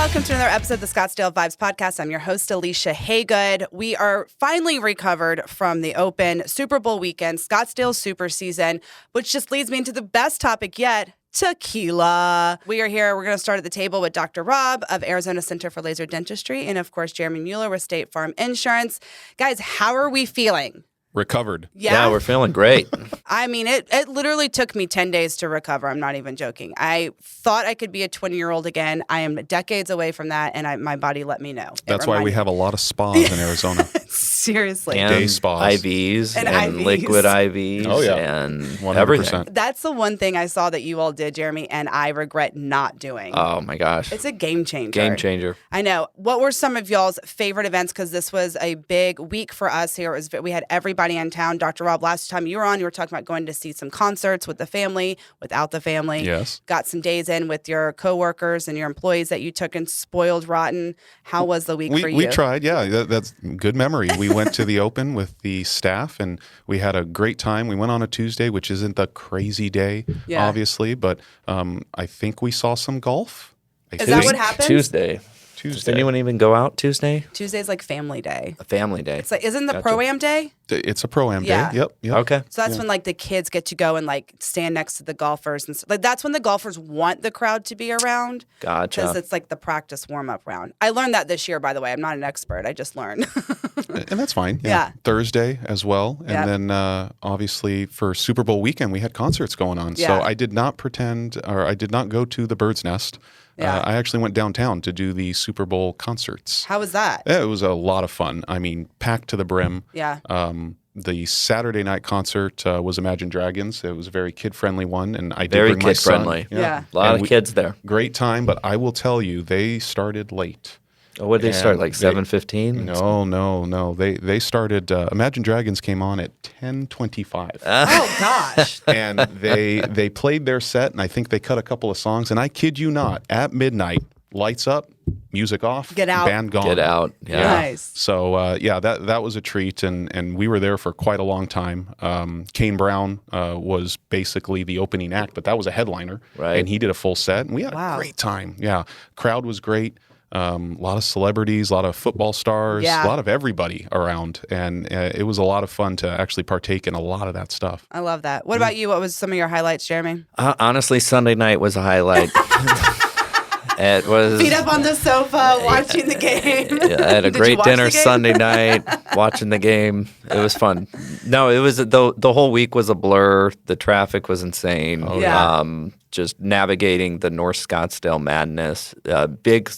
Welcome to another episode of the Scottsdale Vibes Podcast. I'm your host, Alicia Haygood. We are finally recovered from the Open Super Bowl weekend, Scottsdale Super Season, which just leads me into the best topic yet, tequila. We are here. We're going to start at the table with Dr. Rob of Arizona Center for Laser Dentistry and, of course, Jeremy Mueller with State Farm Insurance. Guys, how are we feeling? Recovered. Yeah, we're feeling great. I mean, it literally took me 10 days to recover. I'm not even joking. I thought I could be a 20-year-old again. I am decades away from that, and my body let me know. That's why we have a lot of spas in Arizona. Seriously. And day spas. IVs and IVs. liquid IVs Oh, yeah. and 100%. everything. That's the one thing I saw that you all did, Jeremy, and I regret not doing. Oh, my gosh. It's a game changer. Game changer. I know. What were some of y'all's favorite events? Because this was a big week for us here. We had everybody in town. Dr. Rob, last time you were on, you were talking about going to see some concerts with the family, without the family. Yes. Got some days in with your coworkers and your employees that you took and spoiled rotten. How was the week for you? We tried, yeah. That's good memory. We went to the Open with the staff, and we had a great time. We went on a Tuesday, which isn't the crazy day, obviously, but I think we saw some golf. Is that what happens? Tuesday. Does anyone even go out Tuesday? Tuesday's like family day. A family day. It's like, isn't the Pro-Am day? It's a Pro-Am Yeah. day. Yep. Okay. So that's when like the kids get to go and like stand next to the golfers and like that's when the golfers want the crowd to be around. Gotcha. Because it's like the practice warm-up round. I learned that this year, by the way. I'm not an expert. I just learned. And that's fine. Yeah. Thursday as well. And then obviously for Super Bowl weekend, we had concerts going on. Yeah. So I did not I did not go to the Bird's Nest. Yeah. I actually went downtown to do the Super Bowl concerts. How was that? It was a lot of fun. I mean, packed to the brim. Yeah. The Saturday night concert was Imagine Dragons. It was a very kid-friendly one, and I did Very bring my son. kid-friendly. Yeah. A lot And of kids there. Great time, but I will tell you, they started late. Oh, what did they start, And like 7:15? No. They started. Imagine Dragons came on at 10:25, Oh, gosh. and they played their set, and I think they cut a couple of songs. And I kid you not, at midnight, lights up, music off, Get out. band gone. Get out. Yeah. Nice. So that was a treat, and we were there for quite a long time. Kane Brown was basically the opening act, but that was a headliner, Right. and he did a full set, and we had a great time. Yeah, crowd was great. A lot of celebrities, a lot of football stars, Yeah. a lot of everybody around, and it was a lot of fun to actually partake in a lot of that stuff. I love that. What about you? What was some of your highlights, Jeremy? Honestly, Sunday night was a highlight. It was. Feet up on the sofa, watching the game. I had a Did you great watch dinner the game? Sunday night, watching the game. It was fun. No, it was the whole week was a blur. The traffic was insane. Oh, yeah. Just navigating the North Scottsdale madness. Big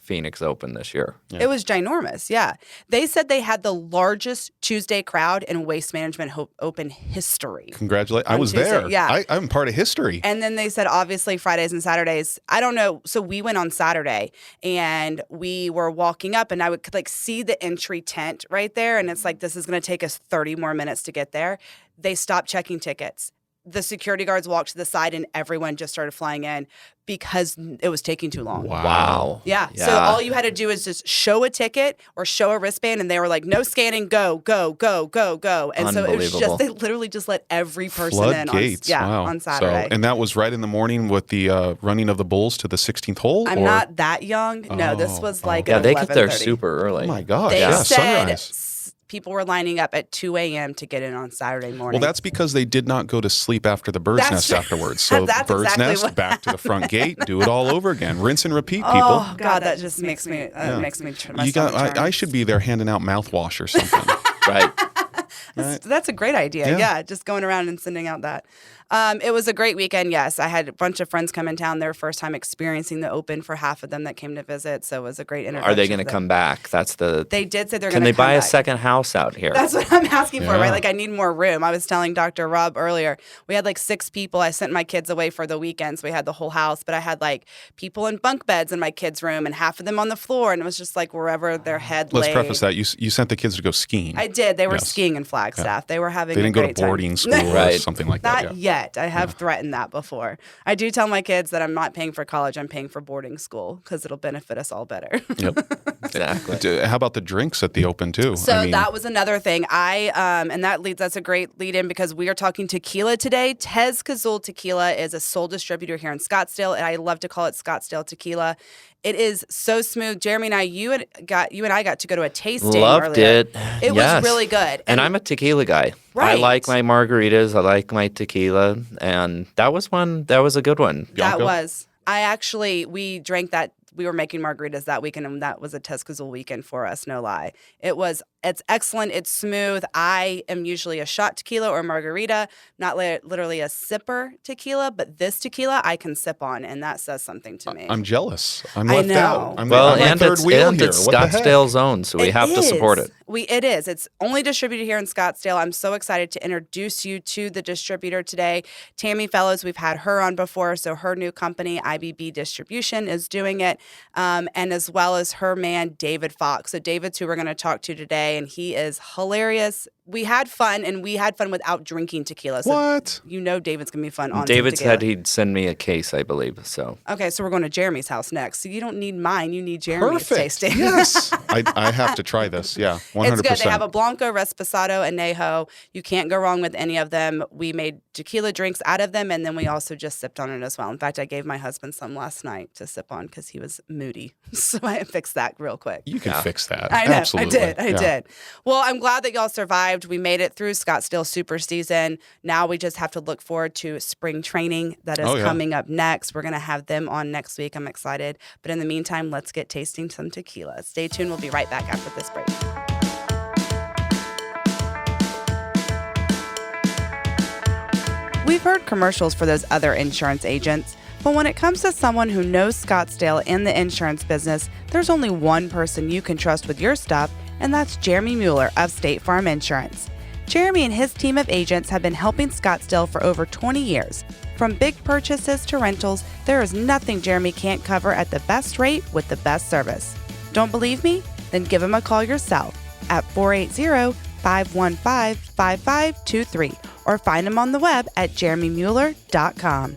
Phoenix Open this year. It was ginormous, yeah. They said they had the largest Tuesday crowd in Waste Management Open history. Congratulations. I On was Tuesday, there. yeah. I'm part of history. And then they said, obviously, Fridays and Saturdays. I don't know. So we went on Saturday, and we were walking up, and I could like see the entry tent right there. And it's like, this is going to take us 30 more minutes to get there. They stopped checking tickets. The security guards walked to the side, and everyone just started flying in because it was taking too long. Wow. Yeah. So all you had to do is just show a ticket or show a wristband, and they were like, no scanning, go. And so it was just, they literally just let every person in Floodgates. Wow. on Saturday. So, and that was right in the morning with the running of the bulls to the 16th hole? I'm not that young. No, this was like Yeah, at they get there 11:30. super early. Oh my gosh. They Yeah, said sunrise. people were lining up at 2 a.m. to get in on Saturday morning. Well, that's because they did not go to sleep after the bird's nest afterwards. So That's bird's exactly nest, what- back to the front gate, do it all over again. Rinse and repeat, people. Oh, God, that just makes me, my stomach I should be there handing out mouthwash or something. Right. That's a great idea. Yeah, just going around and sending out that. It was a great weekend, yes. I had a bunch of friends come in town, their first time experiencing the Open for half of them that came to visit, so it was a great introduction. Are they going to come back? That's the. They did say they're Can going to they come buy a back. second house out here? That's what I'm asking for, Yeah. right? Like, I need more room. I was telling Dr. Rob earlier, we had like 6 people. I sent my kids away for the weekend, so we had the whole house, but I had like people in bunk beds in my kids' room and half of them on the floor, and it was just like wherever their head Let's laid. preface that. You sent the kids to go skiing. I did. They were Yes. skiing in Flagstaff. They were having They a didn't go great to boarding time. school or Right. something like Not that. yet. I have threatened that before. I do tell my kids that I'm not paying for college. I'm paying for boarding school because it'll benefit us all better. Yep. Exactly. How about the drinks at the Open too? So that was another thing. That's a great lead in because we are talking tequila today. Tezcazul Tequila is a sole distributor here in Scottsdale, and I love to call it Scottsdale Tequila. It is so smooth. Jeremy and I, you and I got to go to a tasting Loved earlier. it. It was really good. And I'm a tequila guy. Right. I like my margaritas. I like my tequila. And that was a good one. Bianco? We drank that. We were making margaritas that weekend, and that was a Tezcazul weekend for us, no lie. It's excellent. It's smooth. I am usually a shot tequila or margarita, not literally a sipper tequila, but this tequila I can sip on, and that says something to me. I'm jealous. I'm I left know. out. I'm and third wheel here. it's What the heck? Scottsdale's own, so we have to support it. It is. It's only distributed here in Scottsdale. I'm so excited to introduce you to the distributor today. Tammy Fellows, we've had her on before, so her new company, IBB Distribution, is doing it, and as well as her man, David Fox. So David's who we're going to talk to today, and he is hilarious. We had fun, and we had fun without drinking tequila. So What? David's going to be fun on David tequila. said he'd send me a case, I believe. So Okay, so we're going to Jeremy's house next. So you don't need mine. You need Jeremy's Perfect. tasting. Yes. I have to try this. Yeah, 100%. It's good. They have a Blanco, Reposado, and Añejo. You can't go wrong with any of them. We made tequila drinks out of them, and then we also just sipped on it as well. In fact, I gave my husband some last night to sip on because he was moody. So I fixed that real quick. You can fix that. I know. Absolutely. I did. Well, I'm glad that y'all survived. We made it through Scottsdale Super Season. Now we just have to look forward to spring training that is coming up next. We're going to have them on next week. I'm excited. But in the meantime, let's get tasting some tequila. Stay tuned. We'll be right back after this break. We've heard commercials for those other insurance agents, but when it comes to someone who knows Scottsdale in the insurance business, there's only one person you can trust with your stuff, and that's Jeremy Mueller of State Farm Insurance. Jeremy and his team of agents have been helping Scottsdale for over 20 years. From big purchases to rentals, there is nothing Jeremy can't cover at the best rate with the best service. Don't believe me? Then give him a call yourself at 480-515-5523 or find him on the web at jeremymueller.com.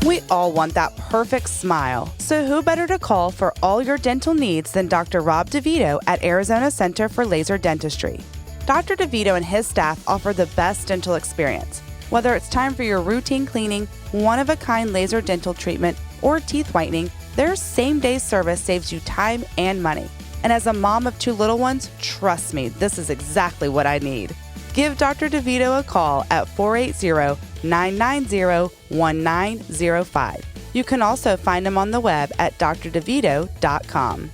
We all want that perfect smile. So who better to call for all your dental needs than Dr. Rob DeVito at Arizona Center for Laser Dentistry. Dr. DeVito and his staff offer the best dental experience. Whether it's time for your routine cleaning, one-of-a-kind laser dental treatment, or teeth whitening, their same-day service saves you time and money. And as a mom of 2 little ones, trust me, this is exactly what I need. Give Dr. DeVito a call at 480-990-1905. You can also find him on the web at drdevito.com.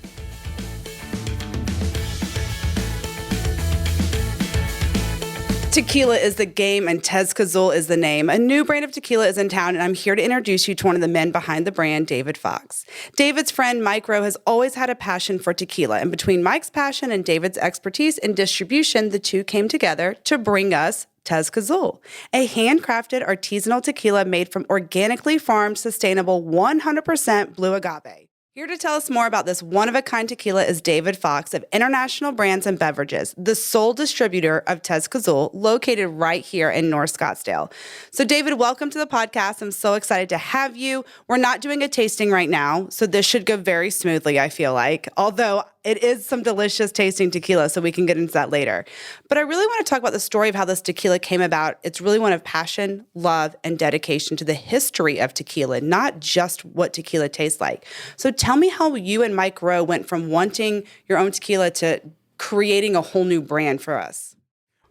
Tequila is the game and Tezcazul is the name. A new brand of tequila is in town, and I'm here to introduce you to one of the men behind the brand, David Fox. David's friend, Mike Rowe, has always had a passion for tequila, and between Mike's passion and David's expertise in distribution, the two came together to bring us Tezcazul, a handcrafted artisanal tequila made from organically farmed, sustainable 100% blue agave. Here to tell us more about this one-of-a-kind tequila is David Fox of International Brands and Beverages, the sole distributor of Tezcazul, located right here in North Scottsdale. So, David, welcome to the podcast. I'm so excited to have you. We're not doing a tasting right now, so this should go very smoothly, I feel like, although it is some delicious tasting tequila, so we can get into that later. But I really want to talk about the story of how this tequila came about. It's really one of passion, love, and dedication to the history of tequila, not just what tequila tastes like. So tell me how you and Mike Rowe went from wanting your own tequila to creating a whole new brand for us.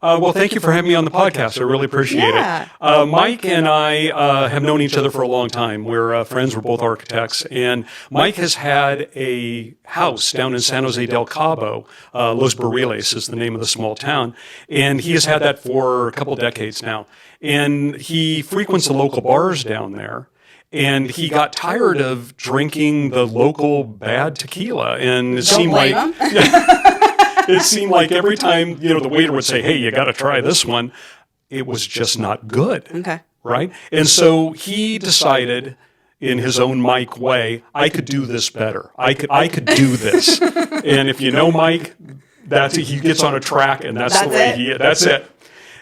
Well, thank you for having me on the podcast. I really appreciate it. Mike and I have known each other for a long time. We're friends. We're both architects. And Mike has had a house down in San Jose del Cabo. Los Barriles is the name of the small town. And he has had that for a couple decades now. And he frequents the local bars down there. And he got tired of drinking the local bad tequila. And it seemed like... It seemed like every time, the waiter would say, hey, you got to try this one, it was just not good. Okay. Right? And so he decided in his own Mike way, I could do this better. I could do this. And if you know Mike, he gets on a track and that's the way that's it.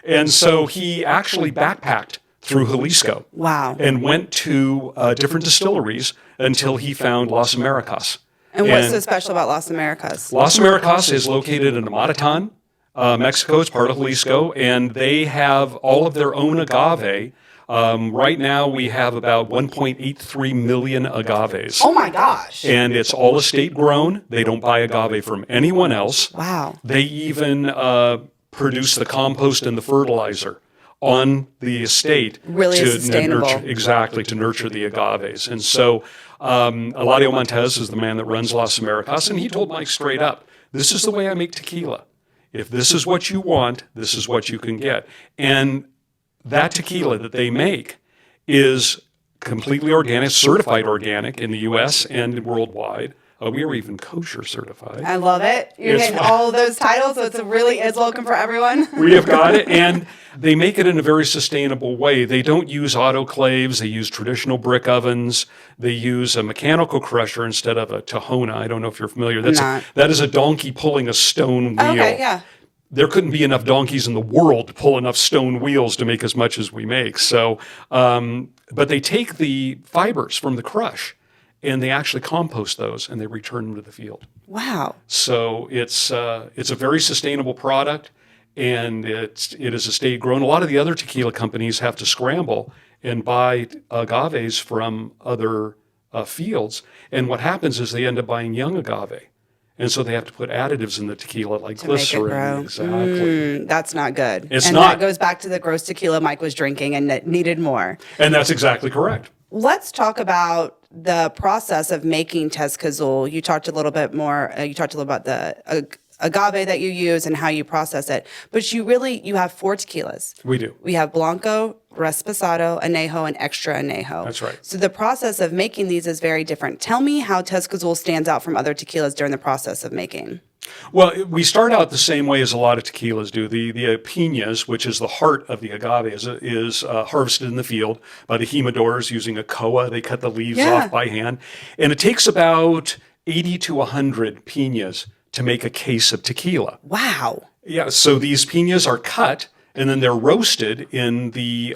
And so he actually backpacked through Jalisco. Wow. And went to different distilleries until he found Las Americas. And what's so special about Las Americas? Las Americas is located in Amatitan, Mexico. It's part of Jalisco, and they have all of their own agave. Right now, we have about 1.83 million agaves. Oh my gosh. And it's all estate grown. They don't buy agave from anyone else. Wow. They even produce the compost and the fertilizer on the estate. Really to sustainable. To nurture the agaves. And so Eladio Montez is the man that runs Las Americas, and he told Mike straight up, this is the way I make tequila. If this is what you want, this is what you can get. And that tequila that they make is completely organic, certified organic in the U.S. and worldwide. We are even kosher certified. I love it. You're getting all of those titles, so it's welcome for everyone. We have got it, and they make it in a very sustainable way. They don't use autoclaves. They use traditional brick ovens. They use a mechanical crusher instead of a Tahona. I don't know if you're familiar. That is a donkey pulling a stone wheel. Okay, yeah. There couldn't be enough donkeys in the world to pull enough stone wheels to make as much as we make. So, but they take the fibers from the crush, and they actually compost those, and they return them to the field. Wow. So it's a very sustainable product, and it is estate grown. A lot of the other tequila companies have to scramble and buy agaves from other fields, and what happens is they end up buying young agave. And so they have to put additives in the tequila like glycerin. Exactly. That's not good. It's and not. That goes back to the gross tequila Mike was drinking and that needed more. And that's exactly correct. Let's talk about the process of making Tezcazul. You talked a little bit more. You talked a little about the agave that you use and how you process it. But you have 4 tequilas. We do. We have Blanco, Reposado, Añejo, and Extra Añejo. That's right. So the process of making these is very different. Tell me how Tezcazul stands out from other tequilas during the process of making. Well, we start out the same way as a lot of tequilas do. The piñas, which is the heart of the agave, is harvested in the field by the jimadores using a koa. They cut the leaves off by hand. And it takes about 80 to 100 piñas to make a case of tequila. Wow. Yeah, so these piñas are cut, and then they're roasted in the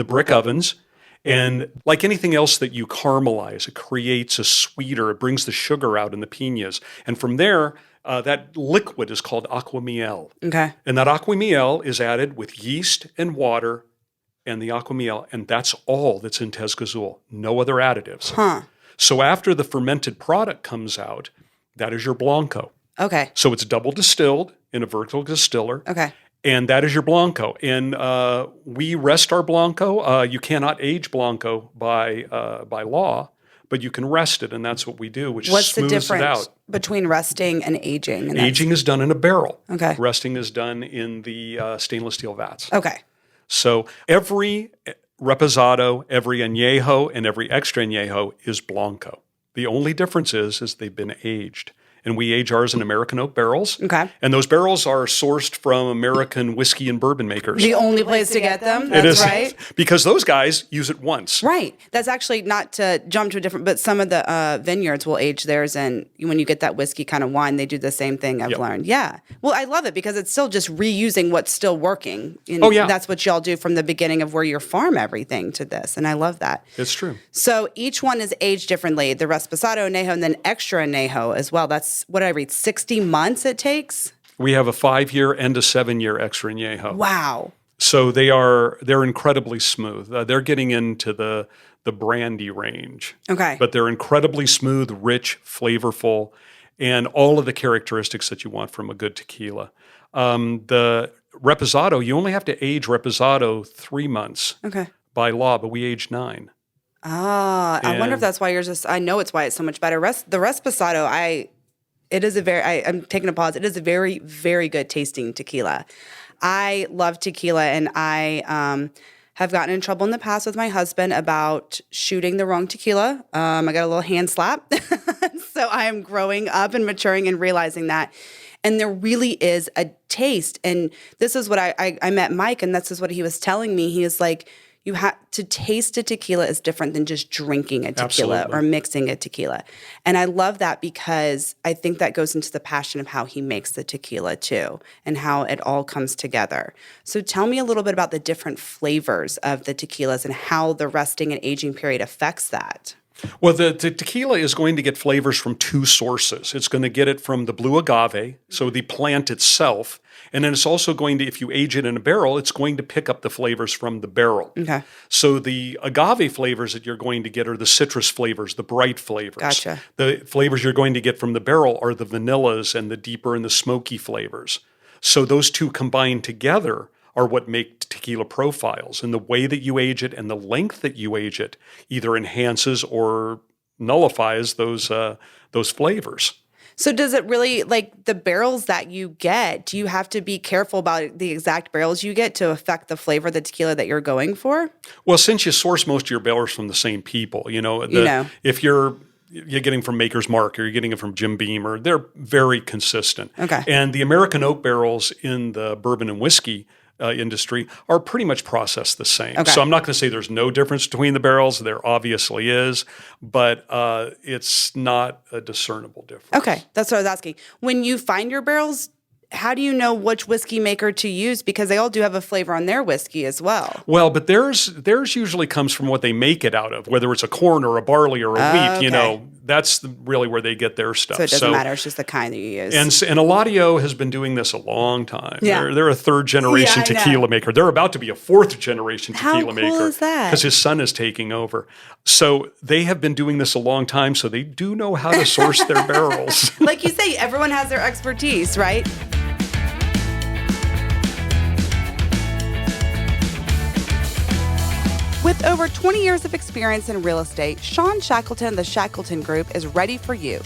brick ovens. And like anything else that you caramelize, it creates a sweeter, it brings the sugar out in the piñas. And from there, that liquid is called agua miel. Okay. And that agua miel is added with yeast and water and the agua miel, and that's all that's in Tezcazul. No other additives. Huh. So after the fermented product comes out, that is your Blanco. Okay. So it's double distilled in a vertical distiller. Okay. And that is your Blanco. And we rest our Blanco. You cannot age Blanco by law, but you can rest it, and that's what we do, which What's the smooths it difference out. between resting and aging? And Aging is done in a barrel. Okay. Resting is done in the stainless steel vats. Okay. So every Reposado, every Añejo, and every Extra Añejo is Blanco. The only difference is they've been aged. And we age ours in American oak barrels. Okay. And those barrels are sourced from American whiskey and bourbon makers. The only place to get them. It That's is, right. because those guys use it once. Right. That's actually not to jump to a different, but some of the vineyards will age theirs, and when you get that whiskey kind of wine, they do the same thing. I've learned. Yeah. Well, I love it because it's still just reusing what's still working. And that's what y'all do from the beginning of where you farm everything to this, and I love that. It's true. So each one is aged differently. The Reposado Añejo and then Extra Añejo as well. That's what I read. 60 months it takes. We have a 5-year and a 7-year Extra Añejo. Wow. So they're incredibly smooth. They're getting into the brandy range. Okay. But they're incredibly smooth, rich, flavorful, and all of the characteristics that you want from a good tequila. The Reposado, you only have to age Reposado 3 months by law, but we age 9. Ah, I wonder if that's why yours is. I know it's why it's so much better. The Reposado, I'm taking a pause. It is a very, very good tasting tequila. I love tequila, and I have gotten in trouble in the past with my husband about shooting the wrong tequila. I got a little hand slap. So I am growing up and maturing and realizing that. And there really is a taste. And this is what I met Mike, and this is what he was telling me. He is like, you have to taste a tequila is different than just drinking a tequila Absolutely. or mixing a tequila. And I love that because I think that goes into the passion of how he makes the tequila too and how it all comes together. So tell me a little bit about the different flavors of the tequilas and how the resting and aging period affects that. Well, the tequila is going to get flavors from two sources. It's going to get it from the blue agave, so the plant itself, and then it's also going to, if you age it in a barrel, it's going to pick up the flavors from the barrel. Okay. So the agave flavors that you're going to get are the citrus flavors, the bright flavors. Gotcha. The flavors you're going to get from the barrel are the vanillas and the deeper and the smoky flavors. So those two combined together are what make tequila profiles. And the way that you age it and the length that you age it either enhances or nullifies those flavors. So does it really, like the barrels that you get, do you have to be careful about the exact barrels you get to affect the flavor of the tequila that you're going for? Well, since you source most of your barrels from the same people, if you're getting from Maker's Mark or you're getting it from Jim Beam, or they're very consistent. Okay. And the American oak barrels in the bourbon and whiskey industry are pretty much processed the same. Okay. So I'm not going to say there's no difference between the barrels. There obviously is, but it's not a discernible difference. Okay, that's what I was asking. When you find your barrels, how do you know which whiskey maker to use? Because they all do have a flavor on their whiskey as well. Well, but theirs usually comes from what they make it out of, whether it's a corn or a barley or a wheat. Okay. That's really where they get their stuff. So it doesn't matter. It's just the kind that you use. And Eladio has been doing this a long time. Yeah. They're a third generation Yeah, I know. tequila maker. They're about to be a fourth generation How tequila cool maker. is that? Because his son is taking over. So they have been doing this a long time, so they do know how to source their barrels. Like you say, everyone has their expertise, right? With over 20 years of experience in real estate, Sean Shackleton, the Shackleton Group, is ready for you.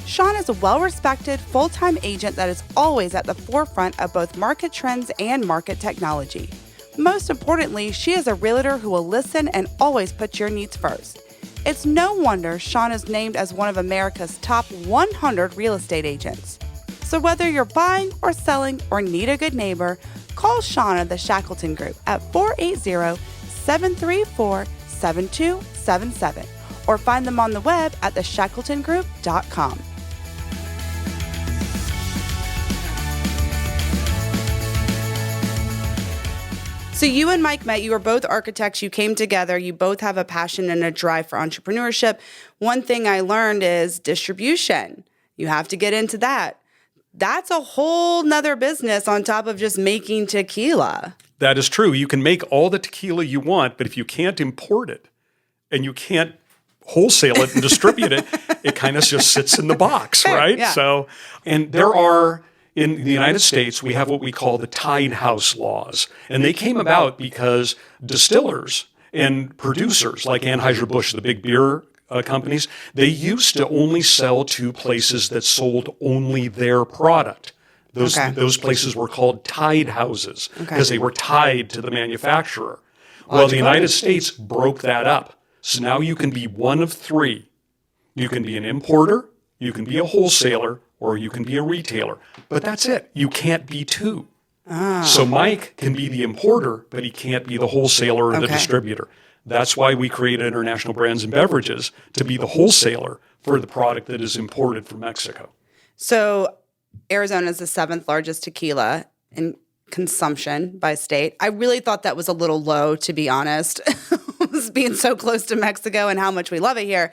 Sean is a well-respected, full-time agent that is always at the forefront of both market trends and market technology. Most importantly, she is a realtor who will listen and always put your needs first. It's no wonder Sean is named as one of America's top 100 real estate agents. So whether you're buying or selling or need a good neighbor, call Shauna, the Shackleton Group, at 480-734-7277 or find them on the web at theshackletongroup.com. So you and Mike met. You were both architects. You came together. You both have a passion and a drive for entrepreneurship. One thing I learned is distribution. You have to get into that. That's a whole nother business on top of just making tequila. That is true. You can make all the tequila you want, but if you can't import it and you can't wholesale it and distribute it, it kind of just sits in the box, right? Yeah. So, and there are, in the United States, we have what we call the Tied House laws. And they came about because distillers and producers like Anheuser-Busch, the big beer companies, they used to only sell to places that sold only their product. Those places were called tied houses because they were tied to the manufacturer. Well, the United States broke that up. So now you can be one of three. You can be an importer, you can be a wholesaler, or you can be a retailer. But that's it. You can't be two. So Mike can be the importer, but he can't be the wholesaler or the distributor. That's why we created International Brands and Beverages, to be the wholesaler for the product that is imported from Mexico. So Arizona is the 7th largest tequila in consumption by state. I really thought that was a little low, to be honest, being so close to Mexico and how much we love it here.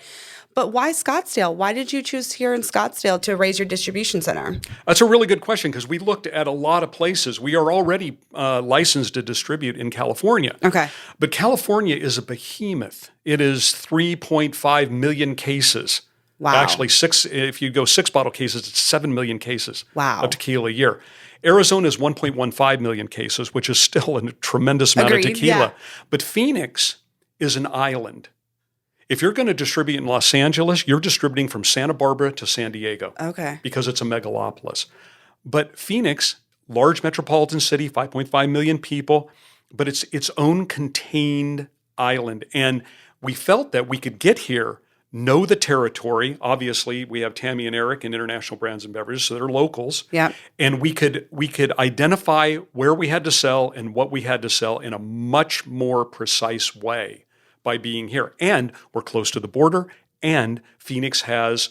But why Scottsdale? Why did you choose here in Scottsdale to raise your distribution center? That's a really good question because we looked at a lot of places. We are already licensed to distribute in California. Okay. But California is a behemoth. It is 3.5 million cases. Wow. Actually, if you go 6-bottle cases, it's 7 million cases of tequila a year. Arizona is 1.15 million cases, which is still a tremendous amount of tequila. Yeah. But Phoenix is an island. If you're going to distribute in Los Angeles, you're distributing from Santa Barbara to San Diego. Okay. Because it's a megalopolis. But Phoenix, large metropolitan city, 5.5 million people, but it's its own contained island. And we felt that we could get here know the territory. Obviously, we have Tammy and Eric in International Brands and Beverages, so they're locals. Yeah. And we could identify where we had to sell and what we had to sell in a much more precise way by being here. And we're close to the border, and Phoenix has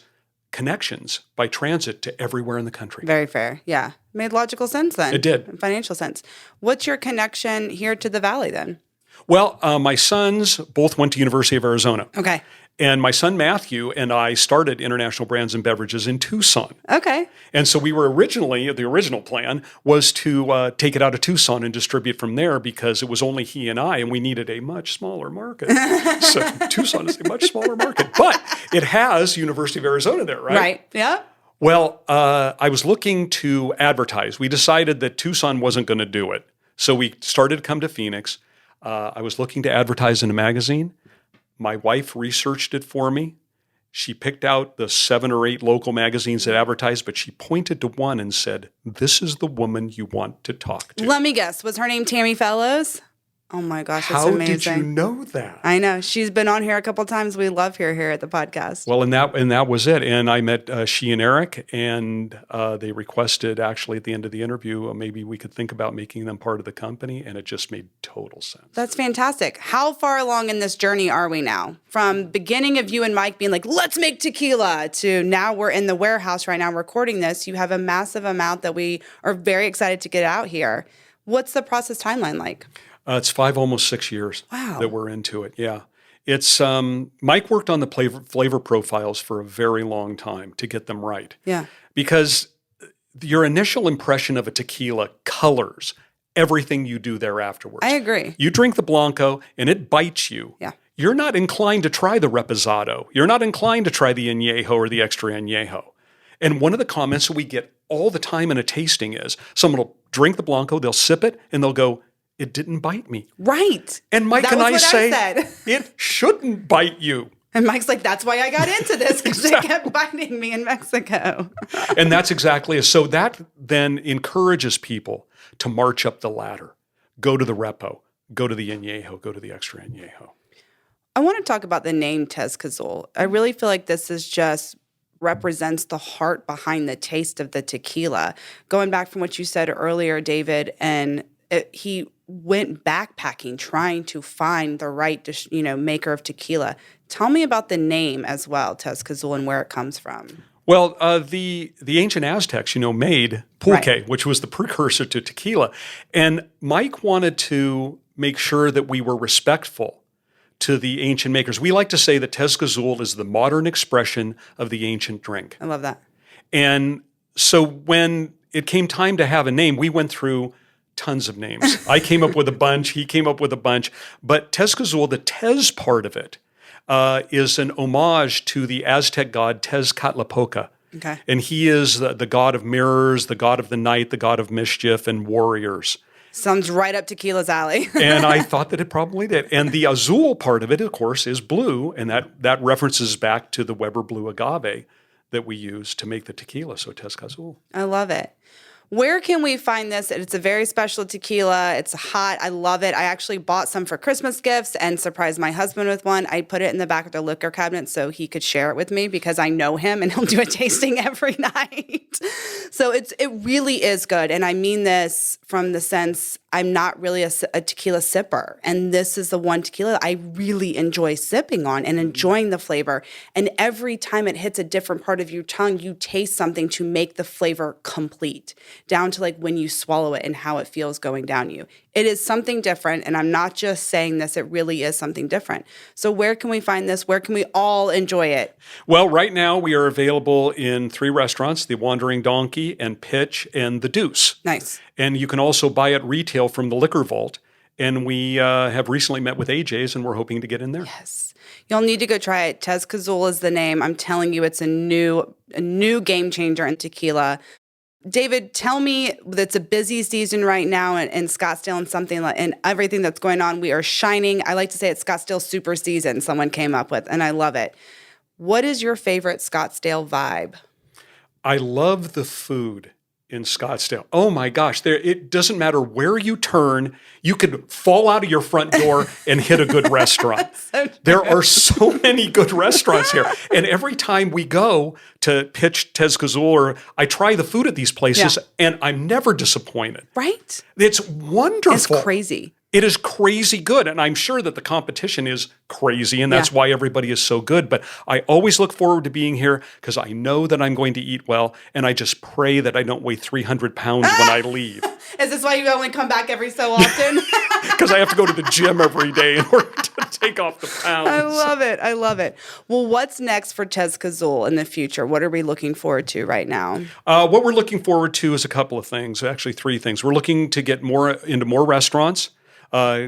connections by transit to everywhere in the country. Very fair. Yeah. Made logical sense then. It did. Financial sense. What's your connection here to the Valley then? Well, my sons both went to University of Arizona. Okay. And my son Matthew and I started International Brands and Beverages in Tucson. Okay. And so we were the original plan was to take it out of Tucson and distribute from there because it was only he and I, and we needed a much smaller market. So Tucson is a much smaller market, but it has University of Arizona there, right? Right. Yeah. Well, I was looking to advertise. We decided that Tucson wasn't going to do it. So we started to come to Phoenix. I was looking to advertise in a magazine. My wife researched it for me. She picked out the 7 or 8 local magazines that advertised, but she pointed to one and said, "This is the woman you want to talk to." Let me guess. Was her name Tammy Fellows? Oh my gosh, that's How amazing. did you know that? I know. She's been on here a couple times. We love her here at the podcast. Well, and that was it. And I met she and Eric, and they requested actually at the end of the interview, maybe we could think about making them part of the company, and it just made total sense. That's fantastic. How far along in this journey are we now? From beginning of you and Mike being like, let's make tequila, to now we're in the warehouse right now recording this. You have a massive amount that we are very excited to get out here. What's the process timeline like? It's 5, almost 6 years Wow. that we're into it. Yeah. It's Mike worked on the flavor profiles for a very long time to get them right. Yeah. Because your initial impression of a tequila colors everything you do there afterwards. I agree. You drink the Blanco and it bites you. Yeah. You're not inclined to try the Reposado. You're not inclined to try the Añejo or the Extra Añejo. And one of the comments that we get all the time in a tasting is someone will drink the Blanco, they'll sip it, and they'll go, "It didn't bite me." Right. And Mike That and was I what say, said. "It shouldn't bite you." And Mike's like, that's why I got into this, because Exactly. they kept biting me in Mexico. And that's exactly it. So that then encourages people to march up the ladder, go to the Repo, go to the Añejo, go to the Extra Añejo. I want to talk about the name Tezcazul. I really feel like this is just represents the heart behind the taste of the tequila. Going back from what you said earlier, David, and he went backpacking trying to find the right, maker of tequila. Tell me about the name as well, Tezcazul, and where it comes from. Well, the ancient Aztecs, made pulque, Right. which was the precursor to tequila. And Mike wanted to make sure that we were respectful to the ancient makers. We like to say that Tezcazul is the modern expression of the ancient drink. I love that. And so when it came time to have a name, we went through tons of names. I came up with a bunch. He came up with a bunch. But Tezcazul, the Tez part of it, is an homage to the Aztec god Tezcatlipoca. Okay. And he is the god of mirrors, the god of the night, the god of mischief and warriors. Sounds right up tequila's alley. And I thought that it probably did. And the azul part of it, of course, is blue. And that references back to the Weber blue agave that we use to make the tequila, so Tezcazul. I love it. Where can we find this? It's a very special tequila. It's hot. I love it. I actually bought some for Christmas gifts and surprised my husband with one. I put it in the back of the liquor cabinet so he could share it with me because I know him and he'll do a tasting every night. So it really is good. And I mean this from the sense I'm not really a tequila sipper. And this is the one tequila I really enjoy sipping on and enjoying the flavor. And every time it hits a different part of your tongue, you taste something to make the flavor complete, down to like when you swallow it and how it feels going down you. It is something different. And I'm not just saying this, it really is something different. So where can we find this? Where can we all enjoy it? Well, right now we are available in 3 restaurants, the Wandering Donkey and Pitch and the Deuce. Nice. And you can also buy it retail from the Liquor Vault. And we have recently met with AJ's and we're hoping to get in there. Yes. Y'all need to go try it. Tezcazul is the name. I'm telling you, it's a new game changer in tequila. David, tell me, it's a busy season right now in Scottsdale and everything that's going on. We are shining. I like to say it's Scottsdale super season, someone came up with, and I love it. What is your favorite Scottsdale vibe? I love the food in Scottsdale. Oh my gosh, it doesn't matter where you turn, you could fall out of your front door and hit a good restaurant. There are so many good restaurants here. And every time we go to pitch Tezcazul, or I try the food at these places, and I'm never disappointed. Right? It's wonderful. It's crazy. It is crazy good, and I'm sure that the competition is crazy, and that's why everybody is so good. But I always look forward to being here because I know that I'm going to eat well, and I just pray that I don't weigh 300 pounds when I leave. Is this why you only come back every so often? Because I have to go to the gym every day in order to take off the pounds. I love it. I love it. Well, what's next for Tezcazul in the future? What are we looking forward to right now? What we're looking forward to is a couple of things, actually 3 things. We're looking to get into more restaurants.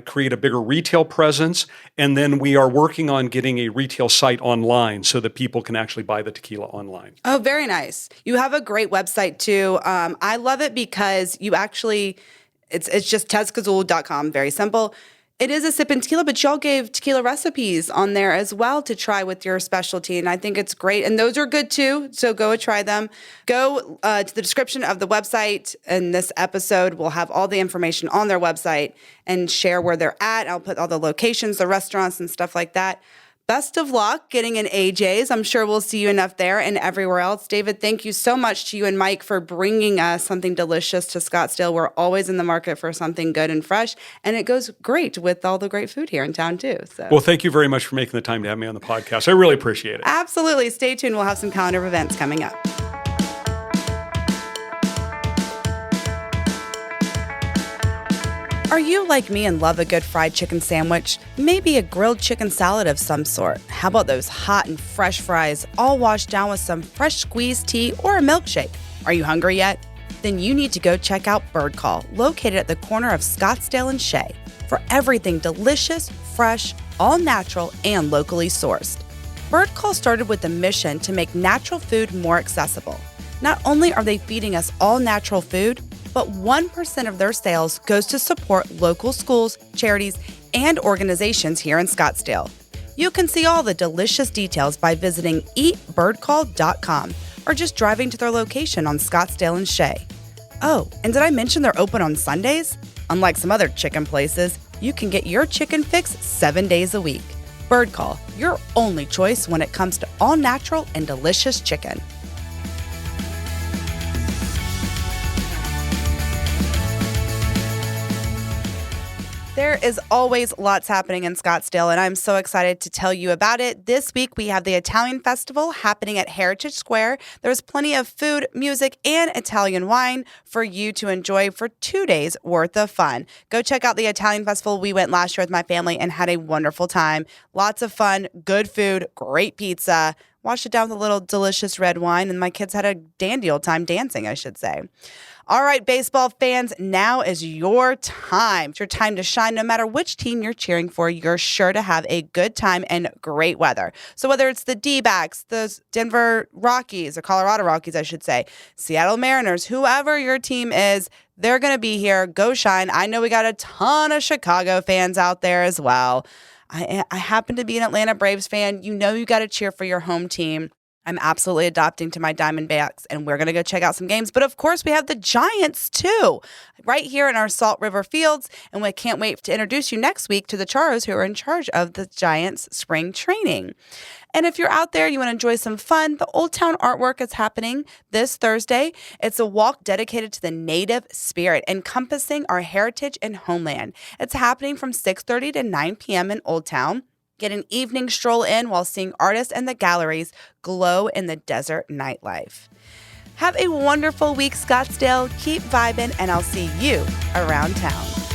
Create a bigger retail presence, and then we are working on getting a retail site online so that people can actually buy the tequila online. Oh, very nice. You have a great website too. I love it because you actually, it's just tezcazul.com, very simple. It is a sip and tequila, but y'all gave tequila recipes on there as well to try with your specialty, and I think it's great. And those are good too, so go try them. Go to the description of the website in this episode. We'll have all the information on their website and share where they're at. I'll put all the locations, the restaurants, and stuff like that. Best of luck getting in AJ's. I'm sure we'll see you enough there and everywhere else. David, thank you so much to you and Mike for bringing us something delicious to Scottsdale. We're always in the market for something good and fresh, and it goes great with all the great food here in town too. So. Well, thank you very much for making the time to have me on the podcast. I really appreciate it. Absolutely. Stay tuned. We'll have some calendar of events coming up. Are you like me and love a good fried chicken sandwich? Maybe a grilled chicken salad of some sort. How about those hot and fresh fries, all washed down with some fresh squeezed tea or a milkshake? Are you hungry yet? Then you need to go check out Bird Call, located at the corner of Scottsdale and Shea, for everything delicious, fresh, all natural, and locally sourced. Bird Call started with the mission to make natural food more accessible. Not only are they feeding us all natural food, but 1% of their sales goes to support local schools, charities, and organizations here in Scottsdale. You can see all the delicious details by visiting eatbirdcall.com or just driving to their location on Scottsdale and Shea. Oh, and did I mention they're open on Sundays? Unlike some other chicken places, you can get your chicken fix 7 days a week. Bird Call, your only choice when it comes to all natural and delicious chicken. There is always lots happening in Scottsdale, and I'm so excited to tell you about it. This week, we have the Italian Festival happening at Heritage Square. There's plenty of food, music, and Italian wine for you to enjoy for 2 days worth of fun. Go check out the Italian Festival. We went last year with my family and had a wonderful time. Lots of fun, good food, great pizza. Washed it down with a little delicious red wine, and my kids had a dandy old time dancing, I should say. All right, baseball fans, now is your time. It's your time to shine. No matter which team you're cheering for, you're sure to have a good time and great weather. So whether it's the D-backs, the Denver Rockies, or Colorado Rockies, I should say, Seattle Mariners, whoever your team is, they're going to be here. Go shine. I know we got a ton of Chicago fans out there as well. I happen to be an Atlanta Braves fan. You know you got to cheer for your home team. I'm absolutely adopting to my Diamondbacks, and we're going to go check out some games. But of course, we have the Giants, too, right here in our Salt River Fields. And we can't wait to introduce you next week to the Charros, who are in charge of the Giants spring training. And if you're out there, you want to enjoy some fun, the Old Town Artwork is happening this Thursday. It's a walk dedicated to the native spirit, encompassing our heritage and homeland. It's happening from 6:30 to 9 p.m. in Old Town. Get an evening stroll in while seeing artists and the galleries glow in the desert nightlife. Have a wonderful week, Scottsdale. Keep vibing, and I'll see you around town.